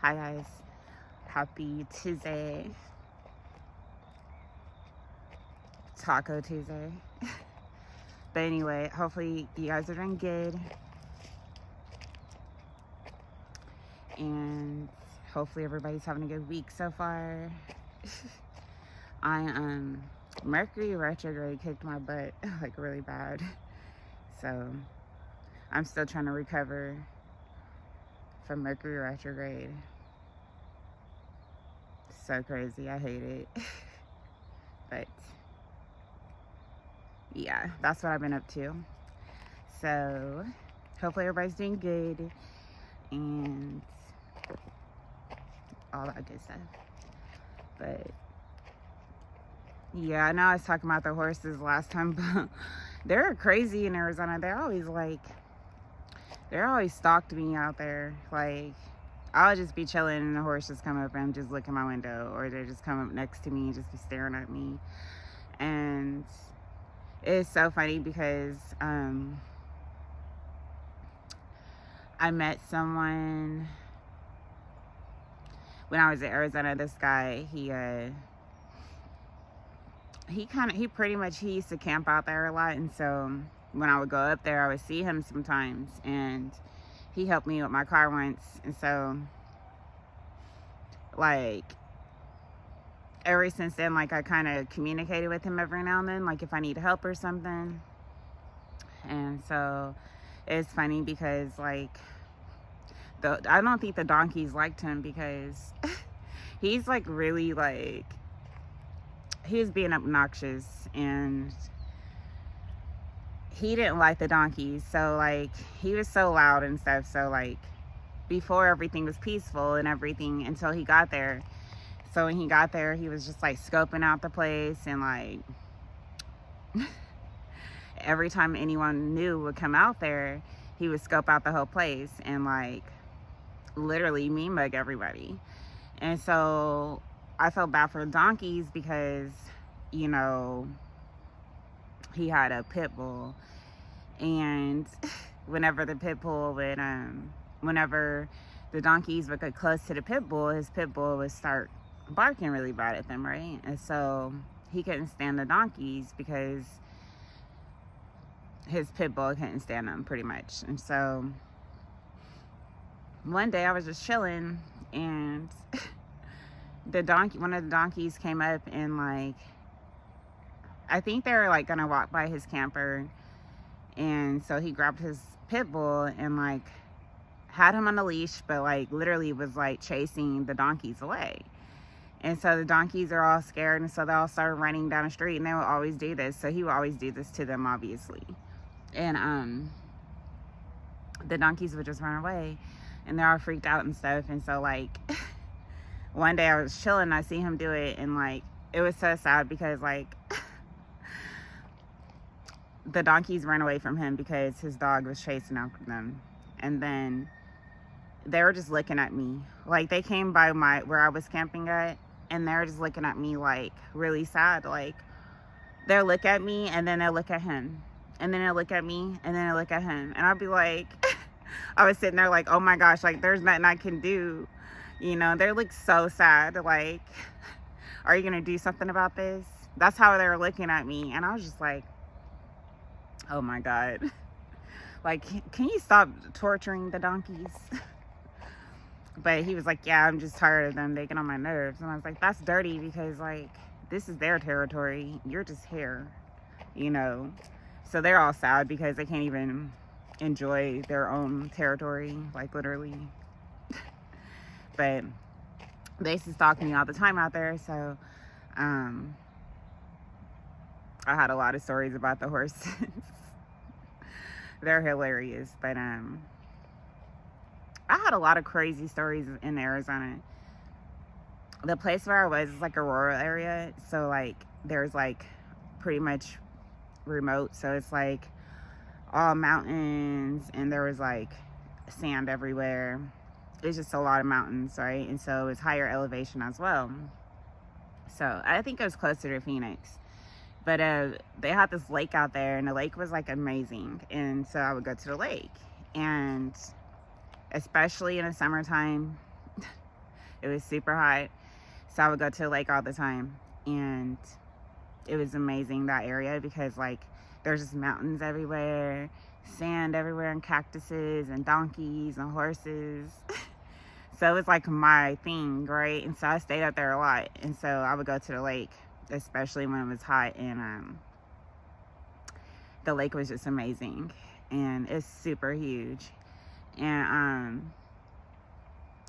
Hi guys, happy Tuesday, Taco Tuesday. But anyway, hopefully you guys are doing good, and hopefully everybody's having a good week so far. I Mercury retrograde kicked my butt like really bad, so I'm still trying to recover from Mercury retrograde. So crazy, I hate it. But yeah, that's what I've been up to. So hopefully everybody's doing good and all that good stuff. But yeah, I know I was talking about the horses last time, but they're crazy in Arizona. They're always stalked me out there. Like, I'll just be chilling and the horse just come up and just look in my window, or they just come up next to me and just be staring at me. And it's so funny because I met someone when I was in Arizona. This guy, he used to camp out there a lot, and so when I would go up there, I would see him sometimes, and he helped me with my car once. And so, like, ever since then, like, I kind of communicated with him every now and then, like if I need help or something. And so it's funny because, like, I don't think the donkeys liked him because he's like really, like, he was being obnoxious and he didn't like the donkeys. So, like, he was so loud and stuff. So, like, before everything was peaceful and everything until he got there. So when he got there, he was just like scoping out the place, and like every time anyone new would come out there, he would scope out the whole place and like literally mean mug everybody. And so I felt bad for the donkeys because, you know, he had a pit bull, and whenever the donkeys would get close to the pit bull, his pit bull would start barking really bad at them, right? And so he couldn't stand the donkeys because his pit bull couldn't stand them, pretty much. And so one day I was just chilling, and one of the donkeys came up, and like, I think they were like gonna walk by his camper, and so he grabbed his pit bull and like had him on a leash, but like literally was like chasing the donkeys away. And so the donkeys are all scared, and so they all started running down the street, and they would always do this. So he would always do this to them, obviously. And the donkeys would just run away, and they're all freaked out and stuff. And so, like, one day I was chilling, I see him do it, and like, it was so sad because like the donkeys ran away from him because his dog was chasing after them. And then they were just looking at me. Like, they came by where I was camping at, and they were just looking at me like really sad. Like, they'll look at me, and then they'll look at him, and then they'll look at me, and then they'll look at him. And I'd be like, I was sitting there like, oh my gosh, like, there's nothing I can do. You know, they look so sad. Like, are you gonna do something about this? That's how they were looking at me. And I was just like, oh my God. Like, can you stop torturing the donkeys? But he was like, yeah, I'm just tired of them. They get on my nerves. And I was like, that's dirty because, like, this is their territory. You're just here, you know? So they're all sad because they can't even enjoy their own territory, like, literally. But they used to stalk me all the time out there. So I had a lot of stories about the horses. They're hilarious. But I had a lot of crazy stories in Arizona. The place where I was is like a rural area, so like there's like pretty much remote, so it's like all mountains, and there was like sand everywhere. It's just a lot of mountains, right? And so it's higher elevation as well. So I think it was closer to Phoenix. But they had this lake out there, and the lake was like amazing. And so I would go to the lake, and especially in the summertime, It was super hot. So I would go to the lake all the time. And it was amazing, that area, because like there's just mountains everywhere, sand everywhere, and cactuses and donkeys and horses. So it was like my thing, right? And so I stayed up there a lot. And so I would go to the lake, especially when it was hot. And the lake was just amazing. And it's super huge. And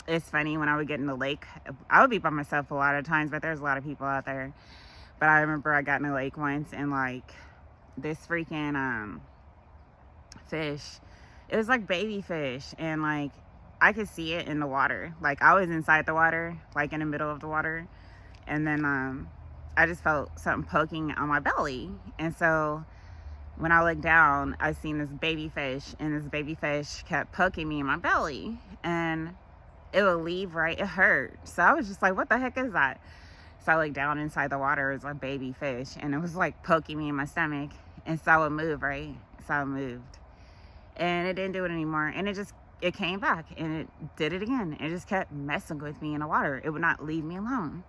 it's funny, when I would get in the lake, I would be by myself a lot of times, but there's a lot of people out there. But I remember I got in the lake once, and like this freaking fish, it was like baby fish, and like I could see it in the water. Like I was inside the water, like in the middle of the water, and then I just felt something poking on my belly. And so when I looked down, I seen this baby fish, and this baby fish kept poking me in my belly, and it would leave, right? It hurt. So I was just like, what the heck is that? So I looked down inside the water. It was a baby fish, and it was like poking me in my stomach. And so I would move, right? So I moved, and it didn't do it anymore. And it came back, and it did it again. It just kept messing with me in the water. It would not leave me alone.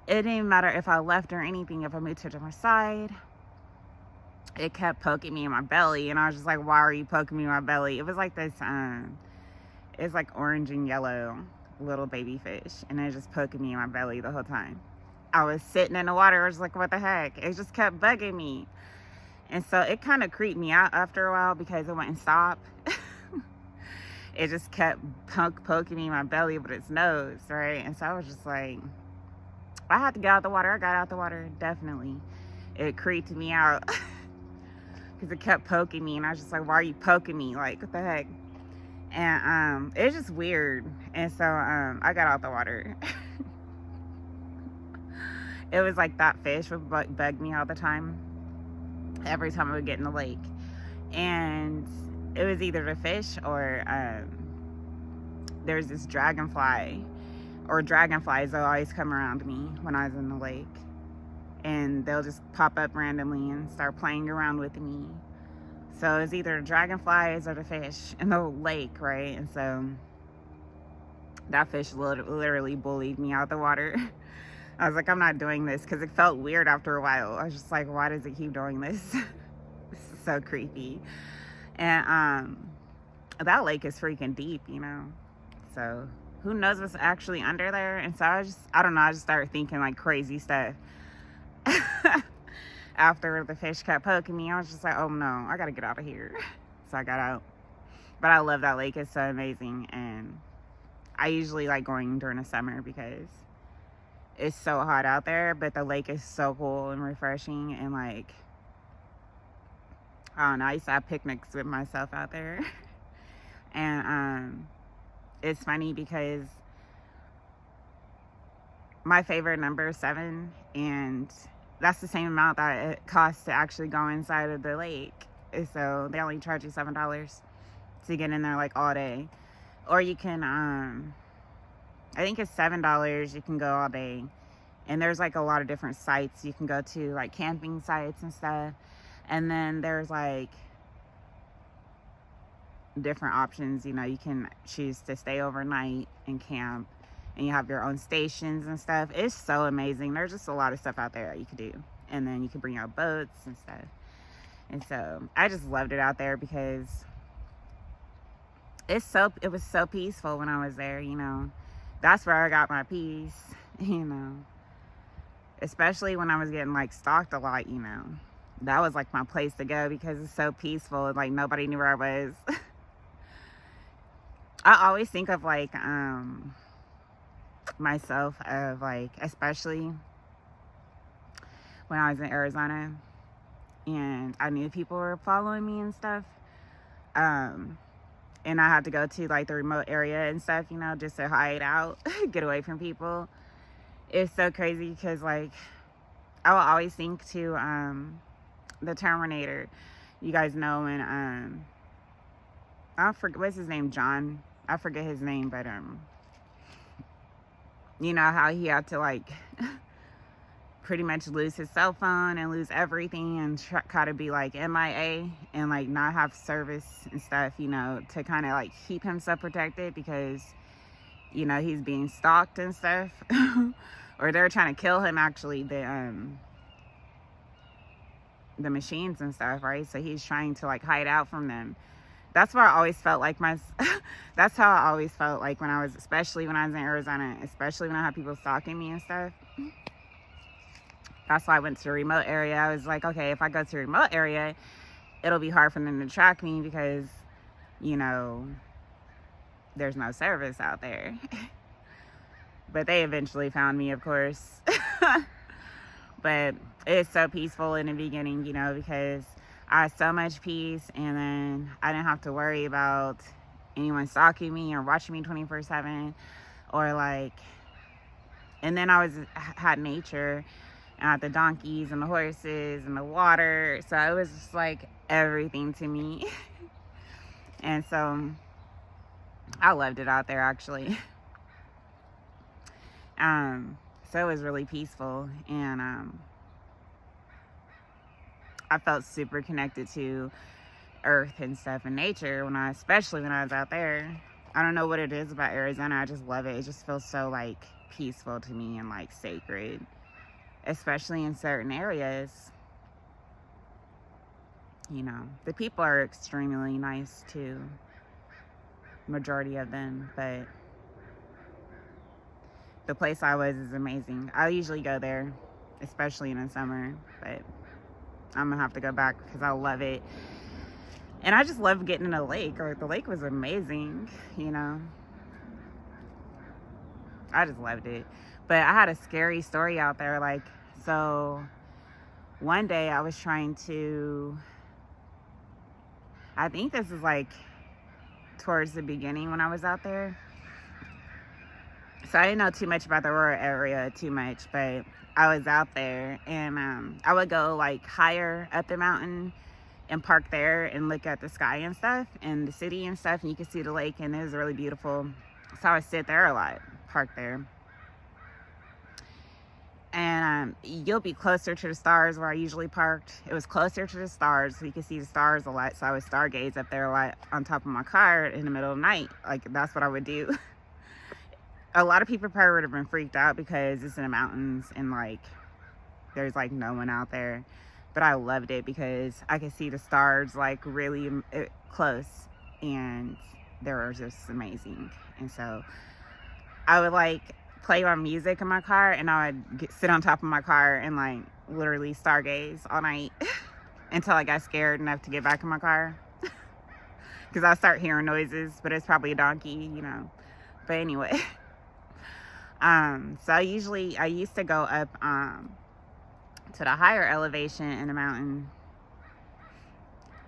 It didn't even matter if I left or anything. If I moved to a different side, it kept poking me in my belly. And I was just like, why are you poking me in my belly? It was like this, it's like orange and yellow little baby fish, and it was just poking me in my belly the whole time. I was sitting in the water. I was like, what the heck? It just kept bugging me. And so it kind of creeped me out after a while, because it wouldn't stop. It just kept poking me in my belly with its nose, right? And so I was just like, I had to get out the water. I got out the water, definitely. It creeped me out because it kept poking me, and I was just like, why are you poking me? Like, what the heck? And it was just weird. And so I got out the water. It was like that fish would bug me all the time, every time I would get in the lake. And it was either the fish or there's this dragonfly, or dragonflies that always come around me when I was in the lake. And they'll just pop up randomly and start playing around with me. So it's either the dragonflies or the fish in the lake, right? And so that fish literally bullied me out the water. I was like, I'm not doing this, because it felt weird after a while. I was just like, why does it keep doing this? This is so creepy. And that lake is freaking deep, you know? So who knows what's actually under there? And so I don't know, I just started thinking like crazy stuff. After the fish kept poking me, I was just like, oh no, I gotta get out of here. So I got out. But I love that lake. It's so amazing. And I usually like going during the summer, because it's so hot out there, but the lake is so cool and refreshing. And like, I don't know, I used to have picnics with myself out there. And it's funny because my favorite number is 7, and that's the same amount that it costs to actually go inside of the lake. And so they only charge you $7 to get in there like all day. Or you can I think it's $7, you can go all day. And there's like a lot of different sites you can go to, like camping sites and stuff. And then there's like different options, you know, you can choose to stay overnight and camp, and you have your own stations and stuff. It's so amazing. There's just a lot of stuff out there that you could do. And then you can bring out boats and stuff. And so I just loved it out there, because it was so peaceful when I was there, you know. That's where I got my peace, you know. Especially when I was getting like stalked a lot, you know. That was like my place to go, because it's so peaceful, and like nobody knew where I was. I always think of like myself, of like, especially when I was in Arizona and I knew people were following me and stuff, and I had to go to like the remote area and stuff, you know, just to hide out, get away from people. It's so crazy, because like I will always think to the Terminator. You guys know when I forget, what's his name, John, I forget his name, but you know how he had to like pretty much lose his cell phone and lose everything, and try to be like MIA and like not have service and stuff, you know, to kind of like keep himself protected, because you know, he's being stalked and stuff. Or they're trying to kill him, actually, the machines and stuff, right? So he's trying to like hide out from them. That's where I always felt like that's how I always felt like when I was, especially when I was in Arizona, especially when I had people stalking me and stuff. That's why I went to a remote area. I was like, okay, if I go to a remote area, it'll be hard for them to track me because, you know, there's no service out there. But they eventually found me, of course. But it's so peaceful in the beginning, you know, because I had so much peace, and then I didn't have to worry about anyone stalking me or watching me 24/7, or like, and then I had nature, and I had the donkeys and the horses and the water, so it was just like everything to me. And so I loved it out there, actually. So it was really peaceful, and I felt super connected to earth and stuff and nature especially when I was out there. I don't know what it is about Arizona. I just love it. It just feels so like peaceful to me and like sacred, especially in certain areas. You know, the people are extremely nice too, majority of them, but the place I was is amazing. I usually go there, especially in the summer, but I'm gonna have to go back because I love it. And I just love getting in a lake. Or the lake was amazing, you know. I just loved it. But I had a scary story out there. Like, so one day I was trying to, I think this is like towards the beginning when I was out there. So I didn't know too much about the rural area but I was out there, and I would go like higher up the mountain and park there and look at the sky and stuff and the city and stuff, and you could see the lake, and it was really beautiful. So I would sit there a lot, park there. And you'll be closer to the stars where I usually parked. It was closer to the stars, so you could see the stars a lot. So I would stargaze up there a lot on top of my car in the middle of the night. Like, that's what I would do. A lot of people probably would have been freaked out because it's in the mountains and like there's like no one out there. But I loved it because I could see the stars like really close, and they were just amazing. And so I would like play my music in my car, and I would sit on top of my car and like literally stargaze all night until I got scared enough to get back in my car. Because I start hearing noises, but it's probably a donkey, you know. But anyway. So I used to go up to the higher elevation in the mountain,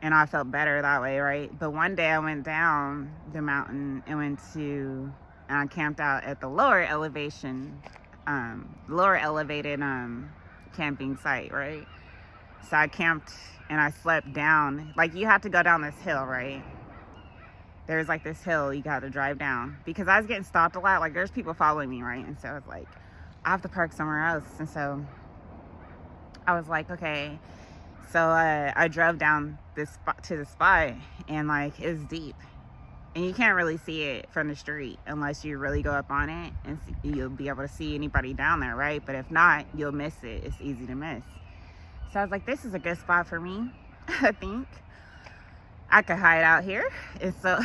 and I felt better that way, right? But one day I went down the mountain and I camped out at the lower elevation, lower elevated camping site, right? So I camped and I slept down. Like, you have to go down this hill, right? There's like this hill you got to drive down, because I was getting stopped a lot. Like, there's people following me, right? And so I was like, I have to park somewhere else. And so I was like, okay. So I drove down this spot to the spot, and like, it's deep, and you can't really see it from the street unless you really go up on it, and you'll be able to see anybody down there, right? But if not, you'll miss it. It's easy to miss. So I was like, this is a good spot for me. I think I could hide out here. And so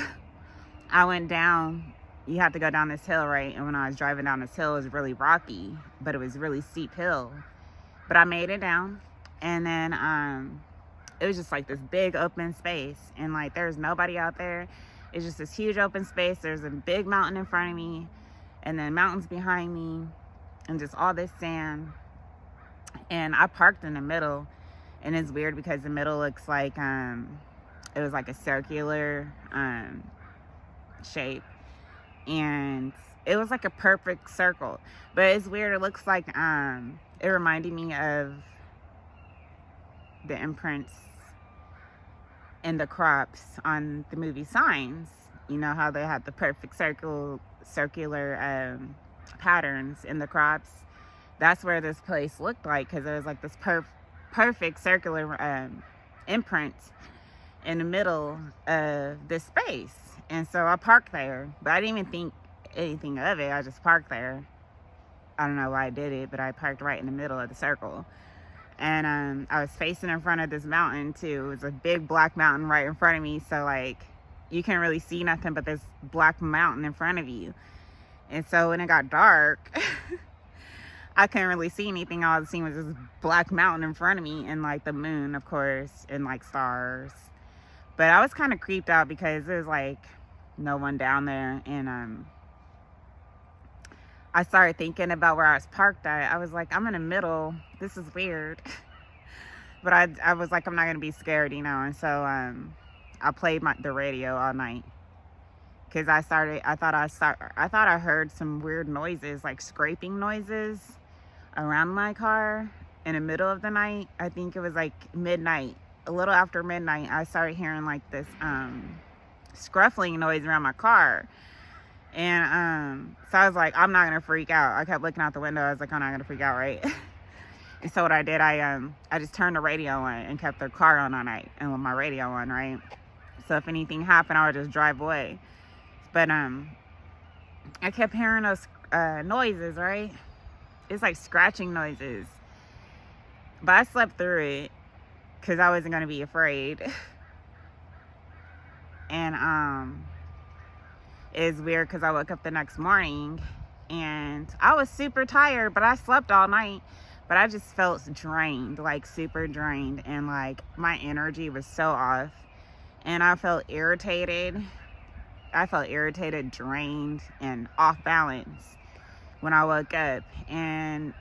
I went down. You have to go down this hill, right? And when I was driving down this hill, it was really rocky, but it was a really steep hill. But I made it down, and then it was just like this big open space, and like there's nobody out there. It's just this huge open space. There's a big mountain in front of me, and then mountains behind me, and just all this sand. And I parked in the middle, and it's weird because the middle looks like it was like a circular shape, and it was like a perfect circle. But it's weird. It looks like it reminded me of the imprints in the crops on the movie Signs. You know how they had the perfect circular patterns in the crops? That's where this place looked like, because there was like this perfect circular imprint in the middle of this space. And so I parked there, but I didn't even think anything of it. I just parked there. I don't know why I did it, but I parked right in the middle of the circle. And I was facing in front of this mountain too. It was a big black mountain right in front of me. So like, you can't really see nothing but this black mountain in front of you. And so when it got dark, I couldn't really see anything. All I was seeing was this black mountain in front of me, and like the moon, of course, and like stars. But I was kind of creeped out because there was like no one down there. And I started thinking about where I was parked at. I was like, I'm in the middle. This is weird. But I was like, I'm not going to be scared, you know. And so I played the radio all night. Because I thought I heard some weird noises, like scraping noises around my car in the middle of the night. I think it was like midnight. A little after midnight, I started hearing like this scruffling noise around my car. And so I was like, I'm not gonna freak out. I kept looking out the window. I was like, I'm not gonna freak out, right? And so what I did, I just turned the radio on and kept the car on all night and with my radio on, right? So if anything happened, I would just drive away. But I kept hearing those noises, right? It's like scratching noises. But I slept through it because I wasn't gonna be afraid. And it's weird because I woke up the next morning and I was super tired, but I slept all night. But I just felt drained, like super drained, and like my energy was so off. And I felt irritated. Drained, and off balance when I woke up. And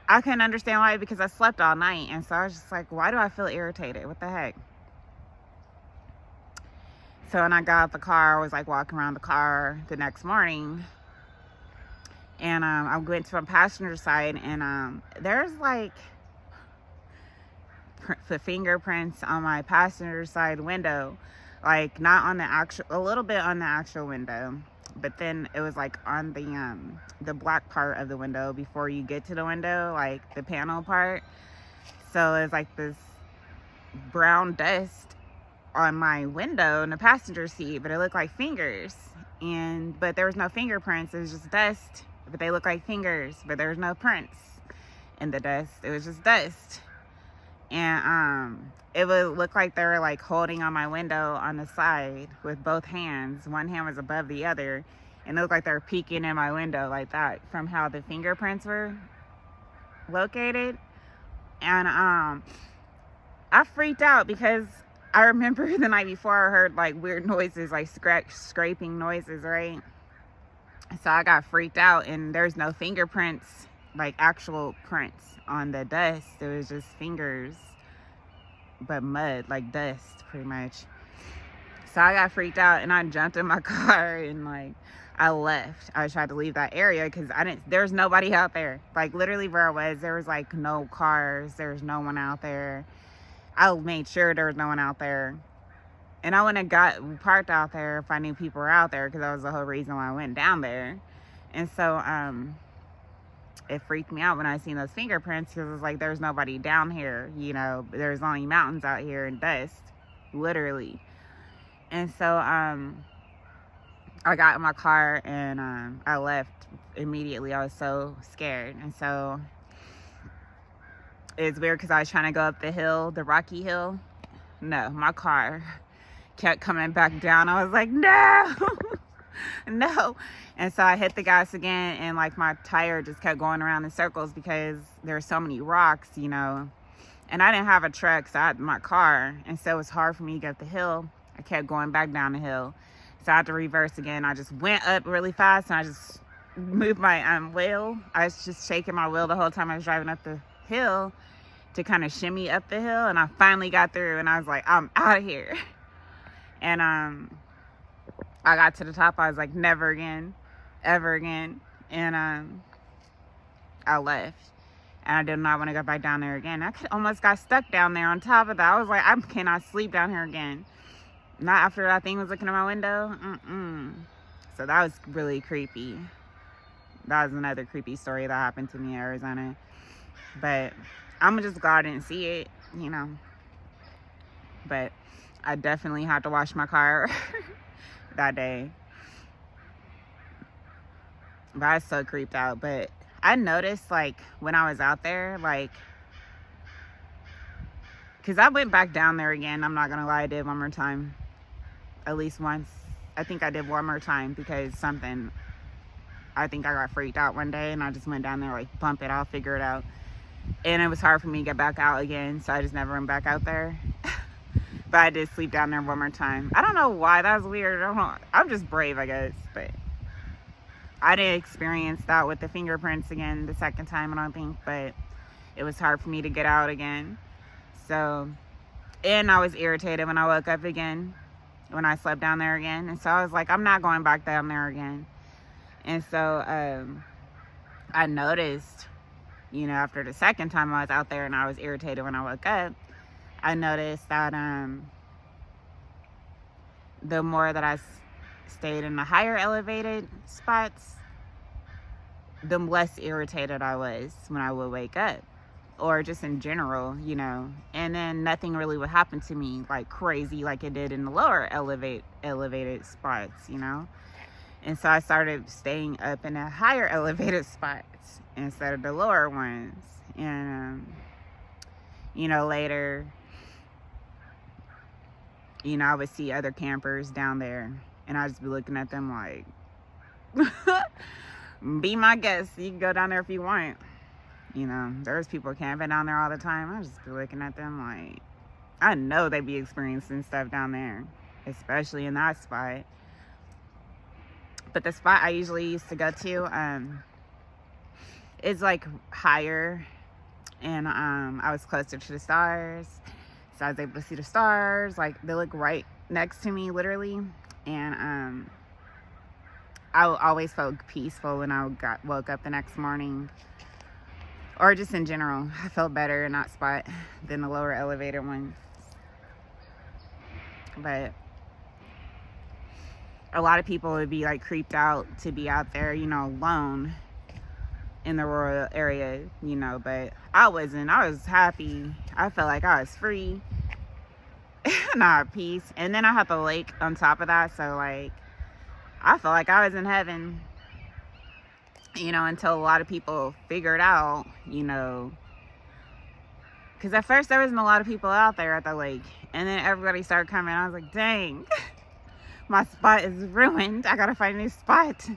I couldn't understand why, because I slept all night. And so I was just like, why do I feel irritated? What the heck? So when I got out the car, I was like walking around the car the next morning. And I went to my passenger side, and there's like the fingerprints on my passenger side window. Like not on the actual, a little bit on the actual window, but then it was like on the black part of the window before you get to the window, like the panel part. So it's like this brown dust on my window in the passenger seat, but it looked like fingers. But there was no fingerprints. It was just dust, but they looked like fingers, but there was no prints in the dust. It was just dust. And it would look like they were like holding on my window on the side with both hands. One hand was above the other, and it looked like they were peeking in my window like that from how the fingerprints were located. And I freaked out because I remember the night before I heard like weird noises, like scraping noises, right? So I got freaked out, and there's no fingerprints, like actual prints on the dust. It was just fingers, but mud, like dust, pretty much. So I got freaked out, and I jumped in my car, and like I left. I tried to leave that area because there's nobody out there. Like literally where I was, there was like no cars. There was no one out there. I made sure there was no one out there. And I wouldn't have parked out there if I knew people were out there, because that was the whole reason why I went down there. And so it freaked me out when I seen those fingerprints, because it's like there's nobody down here, you know. There's only mountains out here and dust, literally. And so I got in my car, and I left immediately. I was so scared. And so it's weird because I was trying to go up the hill, the rocky hill. No, my car kept coming back down. I was like, no. No. And so I hit the gas again, and like my tire just kept going around in circles because there were so many rocks, you know. And I didn't have a truck, so I had my car, and so it was hard for me to get up the hill. I kept going back down the hill, so I had to reverse again. I just went up really fast, and I just moved my wheel. I was just shaking my wheel the whole time I was driving up the hill to kind of shimmy up the hill, and I finally got through, and I was like, I'm out of here. And I got to the top. I was like, never again, ever again. And I left, and I did not want to go back down there again. I almost got stuck down there on top of that. I was like, I cannot sleep down here again. Not after that thing was looking at my window. So that was really creepy. That was another creepy story that happened to me in Arizona. But I'm just glad I didn't see it, you know. But I definitely had to wash my car that day. But I was so creeped out. But I noticed, like, when I was out there, like, because I went back down there again. I'm not going to lie, I did one more time. At least once. I think I did one more time because something, I think I got freaked out one day and I just went down there, like, bump it, I'll figure it out. And it was hard for me to get back out again, so I just never went back out there. But I did sleep down there one more time. I don't know why, that was weird. I don't know. I'm just brave, I guess. But I didn't experience that with the fingerprints again the second time, I don't think. But it was hard for me to get out again. So, and I was irritated when I woke up again, when I slept down there again. And so I was like, I'm not going back down there again. And so I noticed, you know, after the second time I was out there and I was irritated when I woke up, I noticed that the more that I stayed in the higher elevated spots, the less irritated I was when I would wake up, or just in general, you know. And then nothing really would happen to me like crazy like it did in the lower elevated spots, you know. And so I started staying up in the higher elevated spots instead of the lower ones. And you know, later, you know, I would see other campers down there and I'd just be looking at them like, be my guest, you can go down there if you want. You know, there's people camping down there all the time. I just be looking at them like, I know they be experiencing stuff down there, especially in that spot. But the spot I usually used to go to is like higher, and I was closer to the stars, so I was able to see the stars. Like, they look right next to me, literally. And I always felt peaceful when I woke up the next morning, or just in general. I felt better in that spot than the lower elevator one. But a lot of people would be like creeped out to be out there, you know, alone in the rural area, you know. But I wasn't. I was happy. I felt like I was free and I had peace. And then I had the lake on top of that, so like I felt like I was in heaven, you know, until a lot of people figured out, you know, because at first there wasn't a lot of people out there at the lake, and then everybody started coming. I was like, dang, my spot is ruined. I gotta find a new spot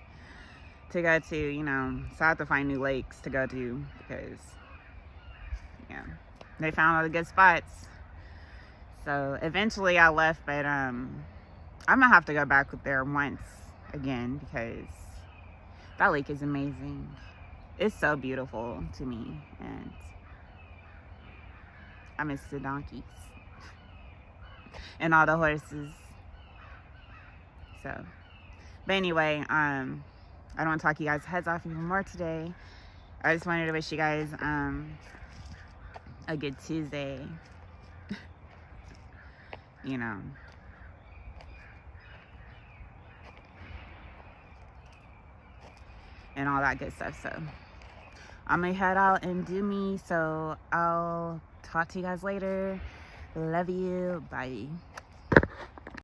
to go to, you know. So I have to find new lakes to go to, because yeah, they found all the good spots. So eventually I left, but I'm gonna have to go back there once again, because that lake is amazing. It's so beautiful to me, and I miss the donkeys and all the horses. So, but anyway, I don't want to talk you guys' heads off even more today. I just wanted to wish you guys a good Tuesday. You know. And all that good stuff. So I'm gonna head out and do me. So I'll talk to you guys later. Love you. Bye.